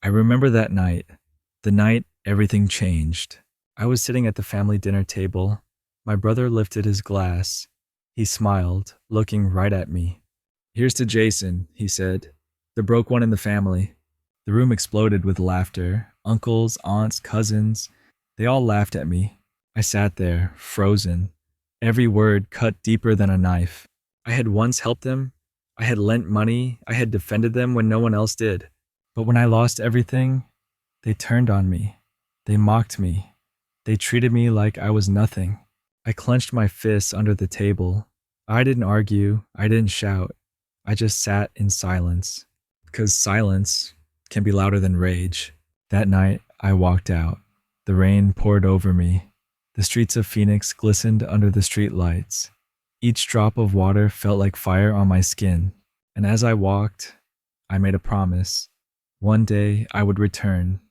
I remember that night, the night everything changed. I was sitting at the family dinner table. My brother lifted his glass. He smiled, looking right at me. "Here's to Jason," he said, "the broke one in the family." The room exploded with laughter. Uncles, aunts, cousins, they all laughed at me. I sat there, frozen. Every word cut deeper than a knife. I had once helped them. I had lent money. I had defended them when no one else did. But when I lost everything, they turned on me. They mocked me. They treated me like I was nothing. I clenched my fists under the table. I didn't argue. I didn't shout. I just sat in silence. Because silence can be louder than rage. That night, I walked out. The rain poured over me. The streets of Phoenix glistened under the street lights. Each drop of water felt like fire on my skin. And as I walked, I made a promise. One day I would return,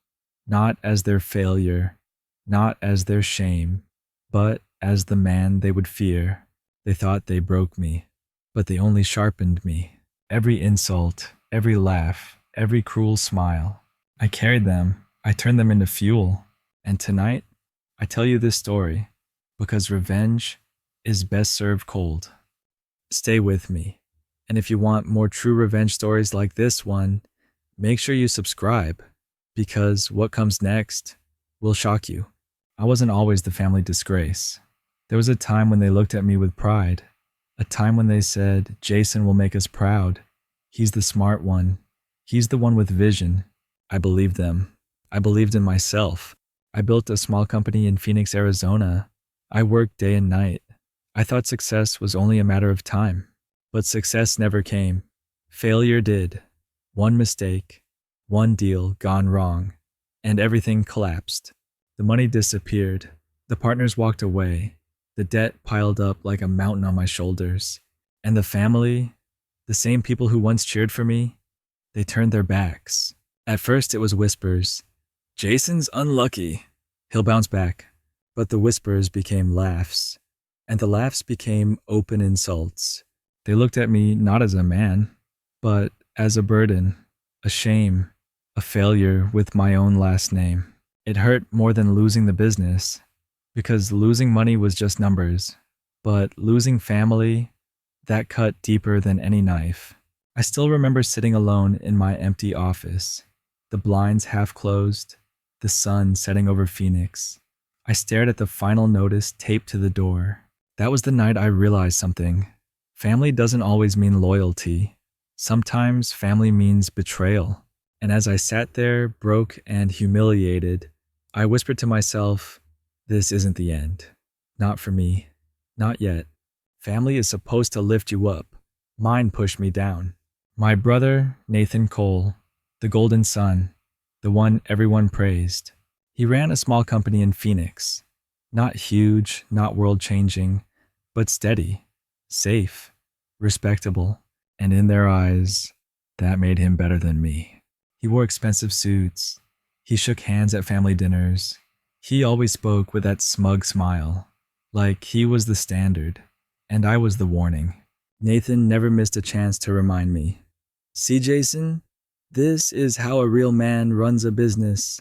not as their failure, not as their shame, but as the man they would fear. They thought they broke me, but they only sharpened me. Every insult, every laugh, every cruel smile. I carried them. I turned them into fuel. And tonight, I tell you this story because revenge is best served cold. Stay with me. And if you want more true revenge stories like this one, make sure you subscribe because what comes next will shock you. I wasn't always the family disgrace. There was a time when they looked at me with pride, a time when they said, "Jason will make us proud. He's the smart one. He's the one with vision." I believed them. I believed in myself. I built a small company in Phoenix, Arizona. I worked day and night. I thought success was only a matter of time, but success never came. Failure did. One mistake, one deal gone wrong, and everything collapsed. The money disappeared. The partners walked away. The debt piled up like a mountain on my shoulders. And the family, the same people who once cheered for me, they turned their backs. At first it was whispers. "Jason's unlucky. He'll bounce back." But the whispers became laughs. And the laughs became open insults. They looked at me not as a man, but as a burden, a shame, a failure with my own last name. It hurt more than losing the business, because losing money was just numbers. But losing family, that cut deeper than any knife. I still remember sitting alone in my empty office, the blinds half closed, the sun setting over Phoenix. I stared at the final notice taped to the door. That was the night I realized something. Family doesn't always mean loyalty. Sometimes family means betrayal. And as I sat there, broke and humiliated, I whispered to myself, "This isn't the end. Not for me. Not yet. Family is supposed to lift you up. Mine pushed me down." My brother, Nathan Cole, the golden son, the one everyone praised. He ran a small company in Phoenix. Not huge, not world-changing, but steady, safe, respectable, and in their eyes, that made him better than me. He wore expensive suits. He shook hands at family dinners. He always spoke with that smug smile, like he was the standard, and I was the warning. Nathan never missed a chance to remind me. "See, Jason? This is how a real man runs a business."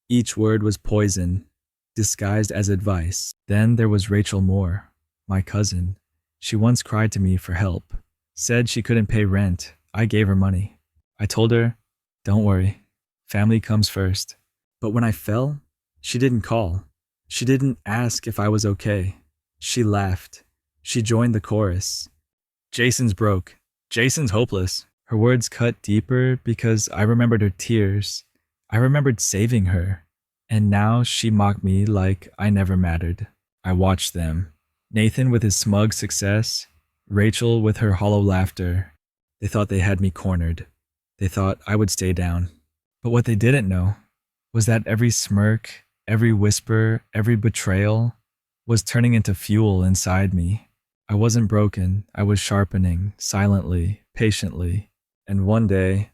Each word was poison, disguised as advice. Then there was Rachel Moore, my cousin. She once cried to me for help, said she couldn't pay rent. I gave her money. I told her, "Don't worry, family comes first." But when I fell, she didn't call. She didn't ask if I was okay. She laughed. She joined the chorus. "Jason's broke. Jason's hopeless." Her words cut deeper because I remembered her tears. I remembered saving her. And now she mocked me like I never mattered. I watched them. Nathan with his smug success, Rachel with her hollow laughter. They thought they had me cornered. They thought I would stay down. But what they didn't know was that every smirk, every whisper, every betrayal was turning into fuel inside me. I wasn't broken. I was sharpening, silently, patiently. And one day,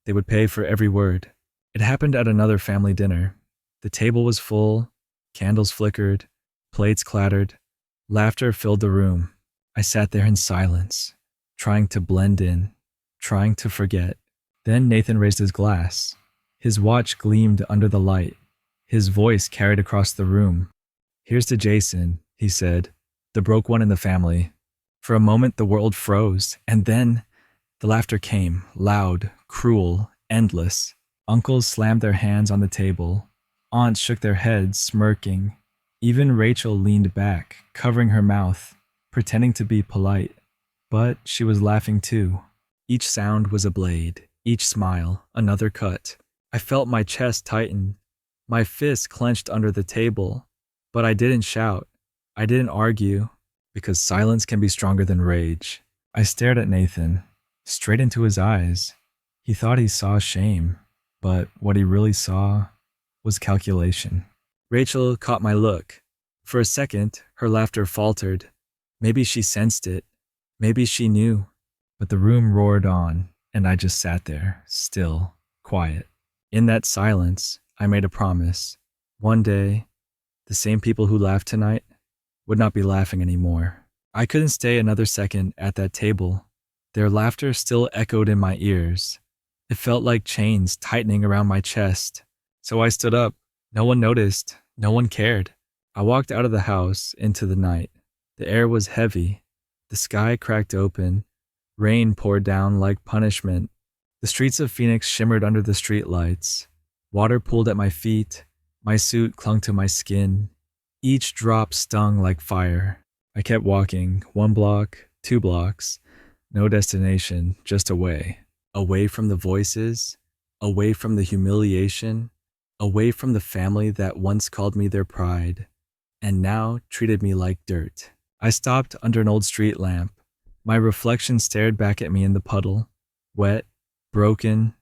they would pay for every word. It happened at another family dinner. The table was full, candles flickered, plates clattered, laughter filled the room. I sat there in silence, trying to blend in, trying to forget. Then Nathan raised his glass. His watch gleamed under the light. His voice carried across the room. "Here's to Jason," he said, "the broke one in the family." For a moment the world froze, and then the laughter came, loud, cruel, endless. Uncles slammed their hands on the table. Aunts shook their heads, smirking. Even Rachel leaned back, covering her mouth, pretending to be polite. But she was laughing too. Each sound was a blade, each smile another cut. I felt my chest tighten. My fists clenched under the table. But I didn't shout. I didn't argue, because silence can be stronger than rage. I stared at Nathan, straight into his eyes. He thought he saw shame, but what he really saw was calculation. Rachel caught my look. For a second, her laughter faltered. Maybe she sensed it. Maybe she knew. But the room roared on, and I just sat there, still, quiet. In that silence, I made a promise. One day, the same people who laughed tonight would not be laughing anymore. I couldn't stay another second at that table. Their laughter still echoed in my ears. It felt like chains tightening around my chest. So I stood up. No one noticed. No one cared. I walked out of the house into the night. The air was heavy. The sky cracked open. Rain poured down like punishment. The streets of Phoenix shimmered under the streetlights. Water pooled at my feet. My suit clung to my skin. Each drop stung like fire. I kept walking, 1 block, 2 blocks. No destination, just away. Away from the voices, away from the humiliation, away from the family that once called me their pride, and now treated me like dirt. I stopped under an old street lamp. My reflection stared back at me in the puddle, wet, broken,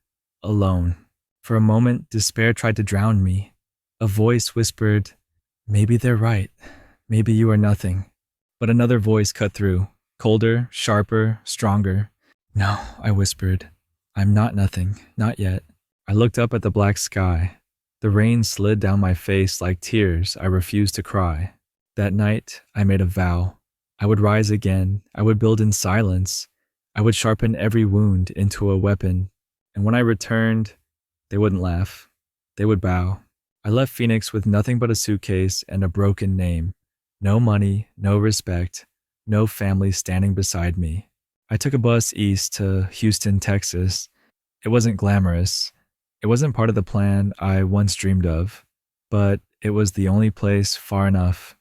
alone. For a moment, despair tried to drown me. A voice whispered, "Maybe they're right. Maybe you are nothing." But another voice cut through, colder, sharper, stronger. "No," I whispered. "I'm not nothing, not yet." I looked up at the black sky. The rain slid down my face like tears I refused to cry. That night, I made a vow. I would rise again. I would build in silence. I would sharpen every wound into a weapon. And when I returned, they wouldn't laugh. They would bow. I left Phoenix with nothing but a suitcase and a broken name. No money, no respect, no family standing beside me. I took a bus east to Houston, Texas. It wasn't glamorous. It wasn't part of the plan I once dreamed of, but it was the only place far enough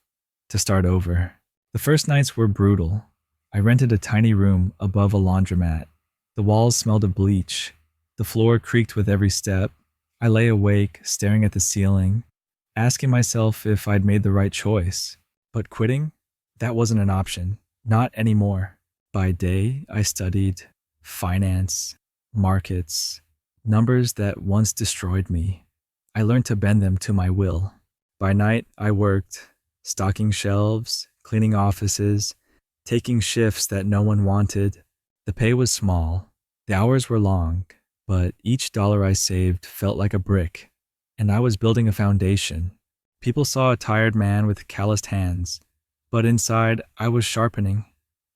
to start over. The first nights were brutal. I rented a tiny room above a laundromat. The walls smelled of bleach. The floor creaked with every step. I lay awake, staring at the ceiling, asking myself if I'd made the right choice. But quitting? That wasn't an option. Not anymore. By day, I studied finance, markets, numbers that once destroyed me. I learned to bend them to my will. By night, I worked, stocking shelves, cleaning offices, taking shifts that no one wanted. The pay was small. The hours were long, but each dollar I saved felt like a brick, and I was building a foundation. People saw a tired man with calloused hands, but inside I was sharpening,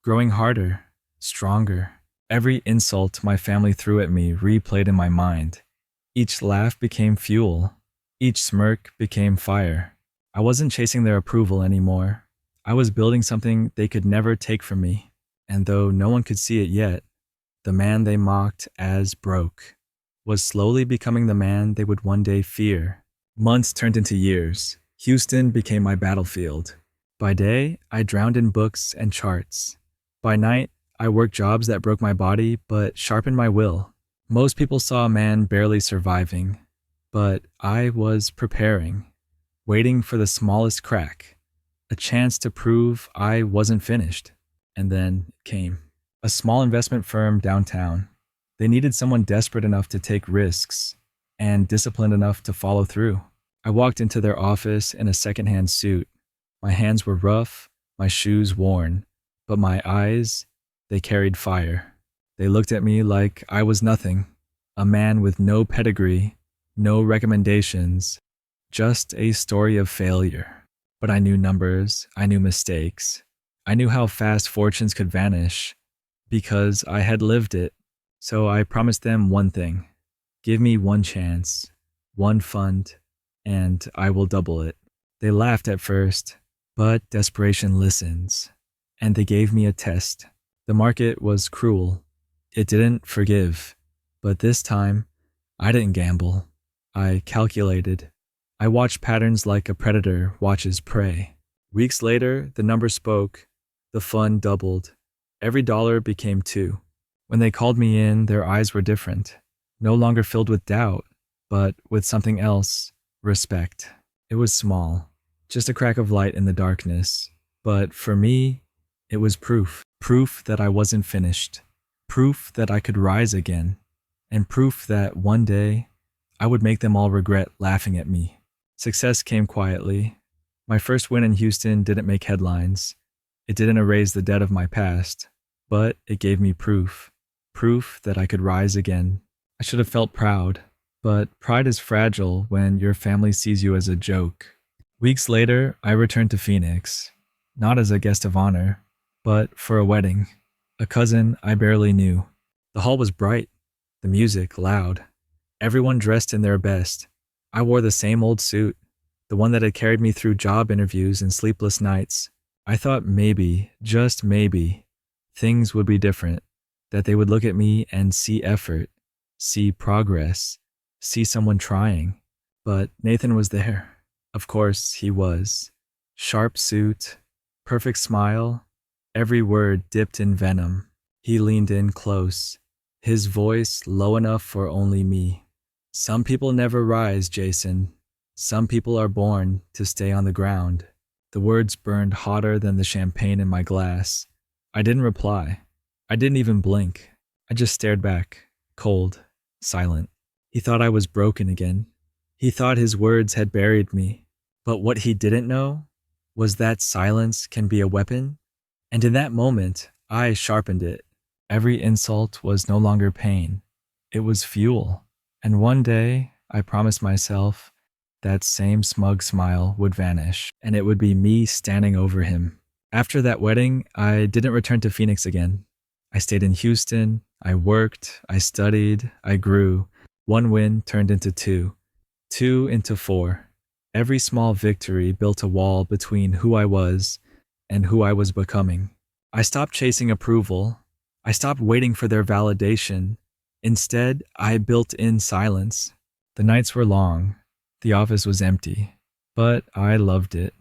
growing harder, stronger. Every insult my family threw at me replayed in my mind. Each laugh became fuel. Each smirk became fire. I wasn't chasing their approval anymore. I was building something they could never take from me. And though no one could see it yet, the man they mocked as broke was slowly becoming the man they would one day fear. Months turned into years. Houston became my battlefield. By day, I drowned in books and charts. By night, I worked jobs that broke my body but sharpened my will. Most people saw a man barely surviving, but I was preparing, waiting for the smallest crack, a chance to prove I wasn't finished. And then it came. A small investment firm downtown. They needed someone desperate enough to take risks and disciplined enough to follow through. I walked into their office in a secondhand suit. My hands were rough, my shoes worn, but my eyes, they carried fire. They looked at me like I was nothing, a man with no pedigree, no recommendations, just a story of failure. But I knew numbers, I knew mistakes. I knew how fast fortunes could vanish because I had lived it. So I promised them one thing. Give me one chance. one fund, and I will double it. They laughed at first, but desperation listens, and they gave me a test. The market was cruel. It didn't forgive, but this time, I didn't gamble. I calculated. I watched patterns like a predator watches prey. Weeks later, the number spoke. The fund doubled. Every dollar became two. When they called me in, their eyes were different, no longer filled with doubt, but with something else, respect. It was small, just a crack of light in the darkness. But for me, it was proof. Proof that I wasn't finished. Proof that I could rise again. And proof that one day, I would make them all regret laughing at me. Success came quietly. My first win in Houston didn't make headlines. It didn't erase the debt of my past, but it gave me proof. Proof that I could rise again. I should have felt proud, but pride is fragile when your family sees you as a joke. Weeks later, I returned to Phoenix, not as a guest of honor, but for a wedding. A cousin I barely knew. The hall was bright, the music loud. Everyone dressed in their best. I wore the same old suit, the one that had carried me through job interviews and sleepless nights. I thought maybe, just maybe, things would be different, that they would look at me and see effort, see progress, see someone trying. But Nathan was there. Of course, he was. Sharp suit, perfect smile, every word dipped in venom. He leaned in close, his voice low enough for only me. Some people never rise, Jason. Some people are born to stay on the ground. The words burned hotter than the champagne in my glass. I didn't reply. I didn't even blink. I just stared back, cold, silent. He thought I was broken again. He thought his words had buried me. But what he didn't know was that silence can be a weapon. And in that moment, I sharpened it. Every insult was no longer pain. It was fuel. And one day, I promised myself that same smug smile would vanish, and it would be me standing over him. After that wedding, I didn't return to Phoenix again. I stayed in Houston, I worked, I studied, I grew. One win turned into two, two into four. Every small victory built a wall between who I was and who I was becoming. I stopped chasing approval. I stopped waiting for their validation. Instead, I built in silence. The nights were long. The office was empty, but I loved it.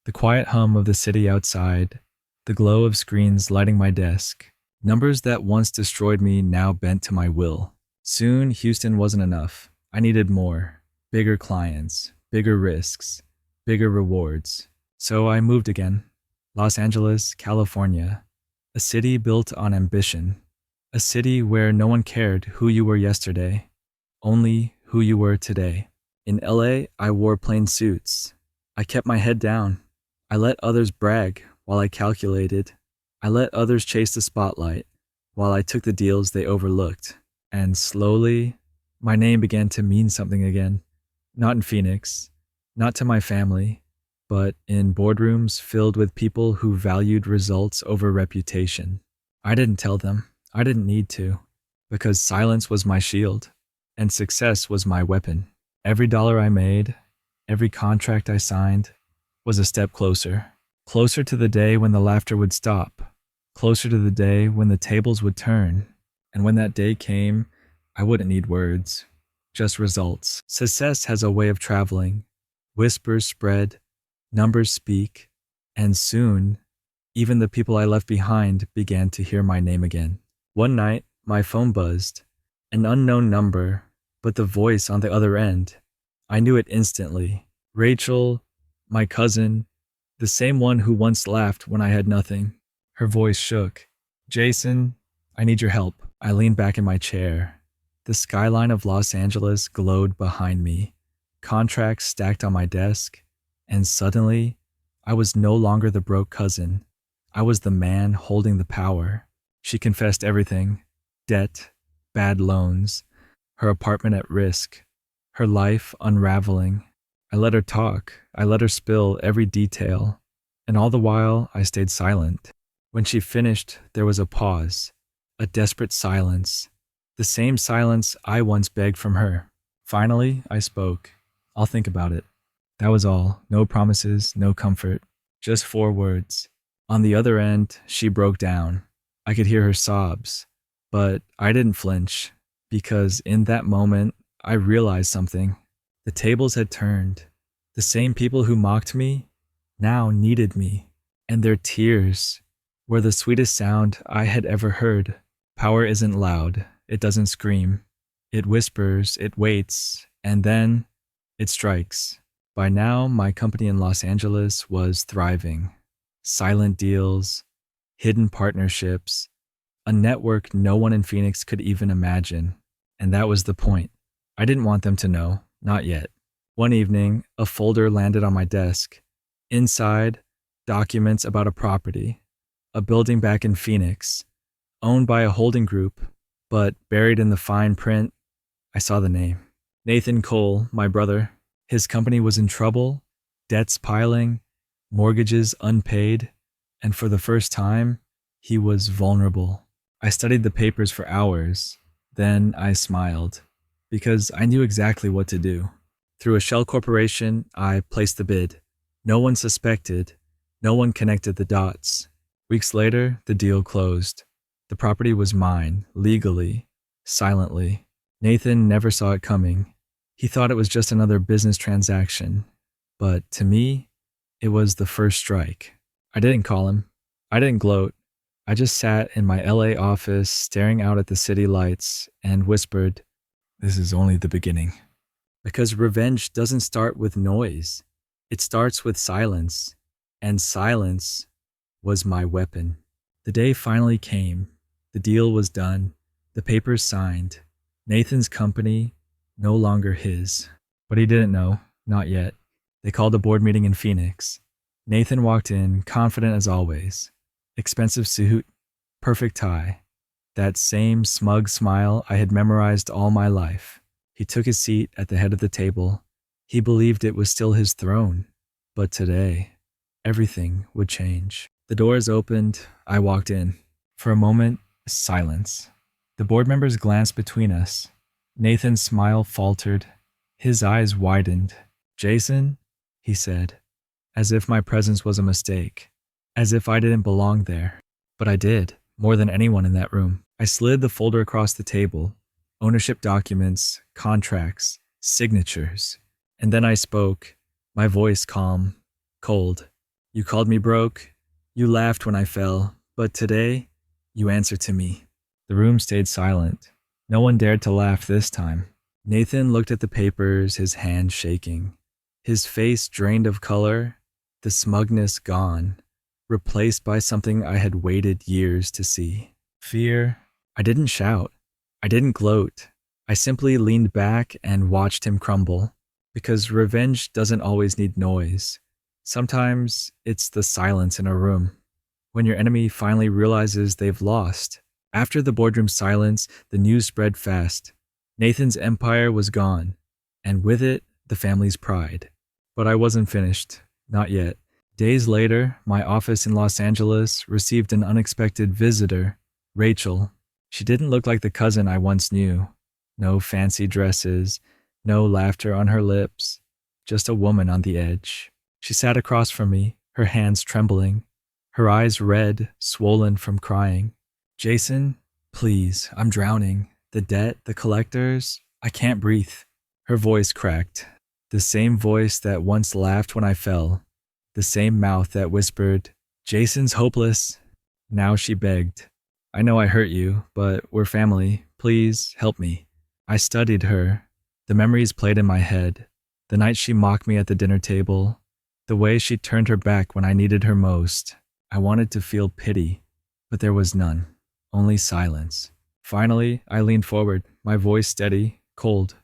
The quiet hum of the city outside, the glow of screens lighting my desk. Numbers that once destroyed me now bent to my will. Soon, Houston wasn't enough. I needed more. Bigger clients, bigger risks, bigger rewards. So I moved again. Los Angeles, California. A city built on ambition. A city where no one cared who you were yesterday, only who you were today. In LA, I wore plain suits. I kept my head down. I let others brag while I calculated. I let others chase the spotlight while I took the deals they overlooked. And slowly, my name began to mean something again. Not in Phoenix, not to my family, but in boardrooms filled with people who valued results over reputation. I didn't tell them. I didn't need to, because silence was my shield, and success was my weapon. Every dollar I made, every contract I signed, was a step closer. Closer to the day when the laughter would stop. Closer to the day when the tables would turn. And when that day came, I wouldn't need words, just results. Success has a way of traveling. Whispers spread, numbers speak, and soon, even the people I left behind began to hear my name again. One night, my phone buzzed. An unknown number, but the voice on the other end. I knew it instantly. Rachel, my cousin, the same one who once laughed when I had nothing. Her voice shook. Jason, I need your help. I leaned back in my chair. The skyline of Los Angeles glowed behind me. Contracts stacked on my desk. And suddenly, I was no longer the broke cousin. I was the man holding the power. She confessed everything. Debt, bad loans, her apartment at risk, her life unraveling. I let her talk. I let her spill every detail. And all the while, I stayed silent. When she finished, there was a pause, a desperate silence, the same silence I once begged from her. Finally, I spoke. I'll think about it. That was all. No promises, no comfort. Just 4 words. On the other end, she broke down. I could hear her sobs. But I didn't flinch, because in that moment, I realized something. The tables had turned. The same people who mocked me now needed me, and their tears were the sweetest sound I had ever heard. Power isn't loud, it doesn't scream. It whispers, it waits, and then it strikes. By now, my company in Los Angeles was thriving. Silent deals, hidden partnerships, a network no one in Phoenix could even imagine. And that was the point. I didn't want them to know, not yet. One evening, a folder landed on my desk. Inside, documents about a property, a building back in Phoenix, owned by a holding group, but buried in the fine print, I saw the name. Nathan Cole, my brother. His company was in trouble, debts piling, mortgages unpaid, and for the first time, he was vulnerable. I studied the papers for hours. Then I smiled, because I knew exactly what to do. Through a shell corporation, I placed the bid. No one suspected. No one connected the dots. Weeks later, the deal closed. The property was mine, legally, silently. Nathan never saw it coming. He thought it was just another business transaction. But to me, it was the first strike. I didn't call him. I didn't gloat. I just sat in my LA office staring out at the city lights and whispered, "This is only the beginning." Because revenge doesn't start with noise. It starts with silence. And silence was my weapon. The day finally came. The deal was done. The papers signed. Nathan's company, no longer his. But he didn't know, not yet. They called a board meeting in Phoenix. Nathan walked in, confident as always. Expensive suit, perfect tie. That same smug smile I had memorized all my life. He took his seat at the head of the table. He believed it was still his throne. But today, everything would change. The doors opened. I walked in. For a moment, silence. The board members glanced between us. Nathan's smile faltered. His eyes widened. "Jason," he said, as if my presence was a mistake, as if I didn't belong there. But I did, more than anyone in that room. I slid the folder across the table. Ownership documents, contracts, signatures. And then I spoke, my voice calm, cold. "You called me broke. You laughed when I fell. But today, you answered to me." The room stayed silent. No one dared to laugh this time. Nathan looked at the papers, his hand shaking. His face drained of color, the smugness gone, replaced by something I had waited years to see. Fear. I didn't shout. I didn't gloat. I simply leaned back and watched him crumble. Because revenge doesn't always need noise. Sometimes it's the silence in a room. When your enemy finally realizes they've lost. After the boardroom silence, the news spread fast. Nathan's empire was gone, and with it, the family's pride. But I wasn't finished. Not yet. Days later, my office in Los Angeles received an unexpected visitor, Rachel. She didn't look like the cousin I once knew. No fancy dresses, no laughter on her lips, just a woman on the edge. She sat across from me, her hands trembling, her eyes red, swollen from crying. "Jason, please, I'm drowning. The debt, the collectors, I can't breathe." Her voice cracked. The same voice that once laughed when I fell. The same mouth that whispered, "Jason's hopeless." Now she begged, "I know I hurt you, but we're family. Please help me." I studied her. The memories played in my head. The night she mocked me at the dinner table. The way she turned her back when I needed her most. I wanted to feel pity, but there was none. Only silence. Finally, I leaned forward, my voice steady, cold.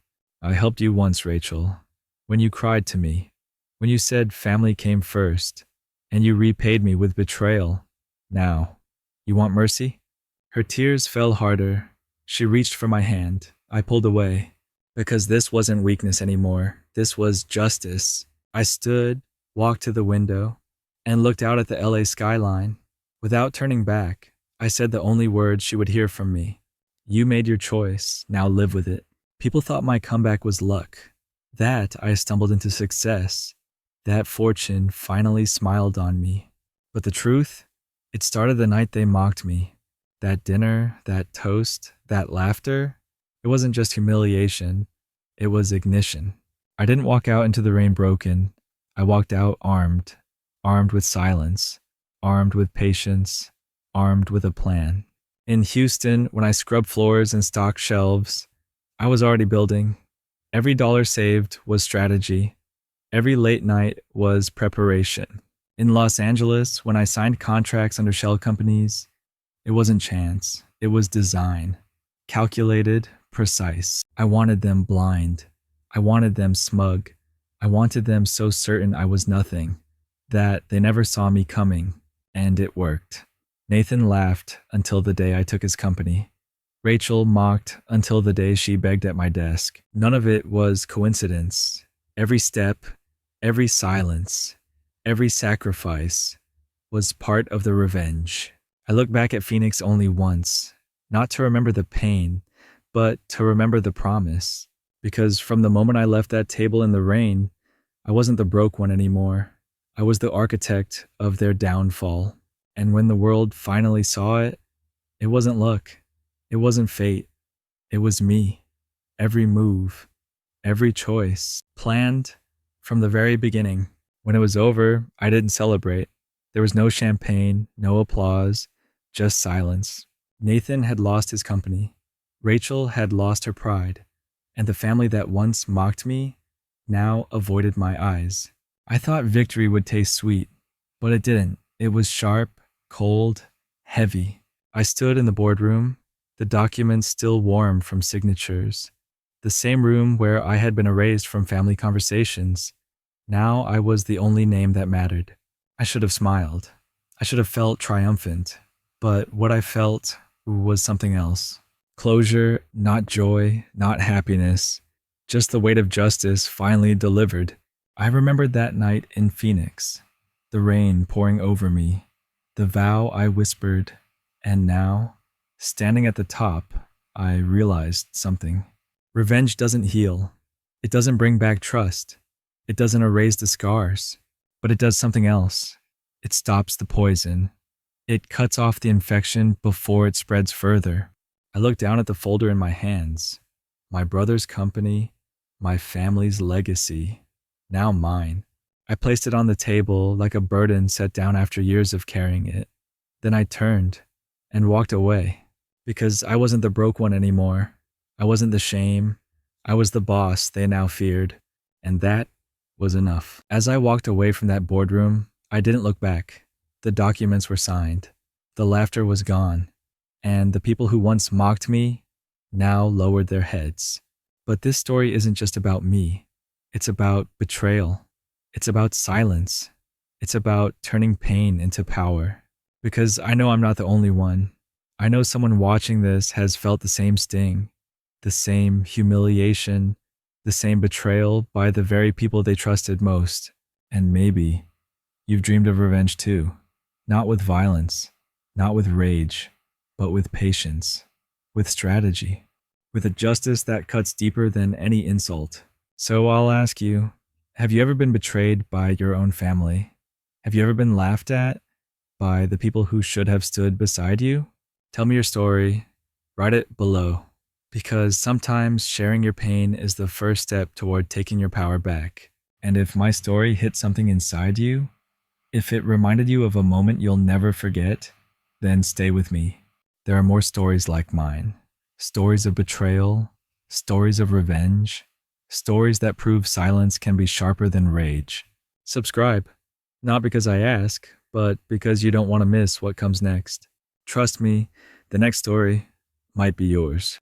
"I helped you once, Rachel. When you cried to me. When you said family came first. And you repaid me with betrayal. Now, you want mercy?" Her tears fell harder. She reached for my hand. I pulled away. Because this wasn't weakness anymore. This was justice. I stood, walked to the window, and looked out at the LA skyline. Without turning back, I said the only words she would hear from me. "You made your choice, now live with it." People thought my comeback was luck, that I stumbled into success, that fortune finally smiled on me. But the truth? It started the night they mocked me. That dinner, that toast, that laughter, it wasn't just humiliation, it was ignition. I didn't walk out into the rain broken. I walked out armed, armed with silence, armed with patience, armed with a plan. In Houston, when I scrubbed floors and stocked shelves, I was already building. Every dollar saved was strategy. Every late night was preparation. In Los Angeles, when I signed contracts under shell companies, it wasn't chance, it was design. Calculated, precise. I wanted them blind. I wanted them smug. I wanted them so certain I was nothing, that they never saw me coming, and it worked. Nathan laughed until the day I took his company. Rachel mocked until the day she begged at my desk. None of it was coincidence. Every step, every silence, every sacrifice was part of the revenge. I look back at Phoenix only once, not to remember the pain, but to remember the promise. Because from the moment I left that table in the rain, I wasn't the broke one anymore. I was the architect of their downfall. And when the world finally saw it, it wasn't luck. It wasn't fate. It was me. Every move, every choice, planned from the very beginning. When it was over, I didn't celebrate. There was no champagne, no applause, just silence. Nathan had lost his company. Rachel had lost her pride. And the family that once mocked me now avoided my eyes. I thought victory would taste sweet, but it didn't. It was sharp, cold, heavy. I stood in the boardroom, the documents still warm from signatures. The same room where I had been erased from family conversations. Now I was the only name that mattered. I should have smiled. I should have felt triumphant. But what I felt was something else. Closure, not joy, not happiness. Just the weight of justice finally delivered. I remembered that night in Phoenix. The rain pouring over me. The vow I whispered. And now, standing at the top, I realized something. Revenge doesn't heal. It doesn't bring back trust. It doesn't erase the scars. But it does something else. It stops the poison. It cuts off the infection before it spreads further. I looked down at the folder in my hands. My brother's company, my family's legacy, now mine. I placed it on the table like a burden set down after years of carrying it. Then I turned and walked away because I wasn't the broke one anymore. I wasn't the shame. I was the boss they now feared, and that was enough. As I walked away from that boardroom, I didn't look back. The documents were signed. The laughter was gone. And the people who once mocked me now lowered their heads. But this story isn't just about me. It's about betrayal. It's about silence. It's about turning pain into power. Because I know I'm not the only one. I know someone watching this has felt the same sting, the same humiliation, the same betrayal by the very people they trusted most. And maybe you've dreamed of revenge too. Not with violence, not with rage, but with patience, with strategy, with a justice that cuts deeper than any insult. So I'll ask you, have you ever been betrayed by your own family? Have you ever been laughed at by the people who should have stood beside you? Tell me your story. Write it below. Because sometimes sharing your pain is the first step toward taking your power back. And if my story hit something inside you, if it reminded you of a moment you'll never forget, then stay with me. There are more stories like mine. Stories of betrayal, stories of revenge, stories that prove silence can be sharper than rage. Subscribe, not because I ask, but because you don't want to miss what comes next. Trust me, the next story might be yours.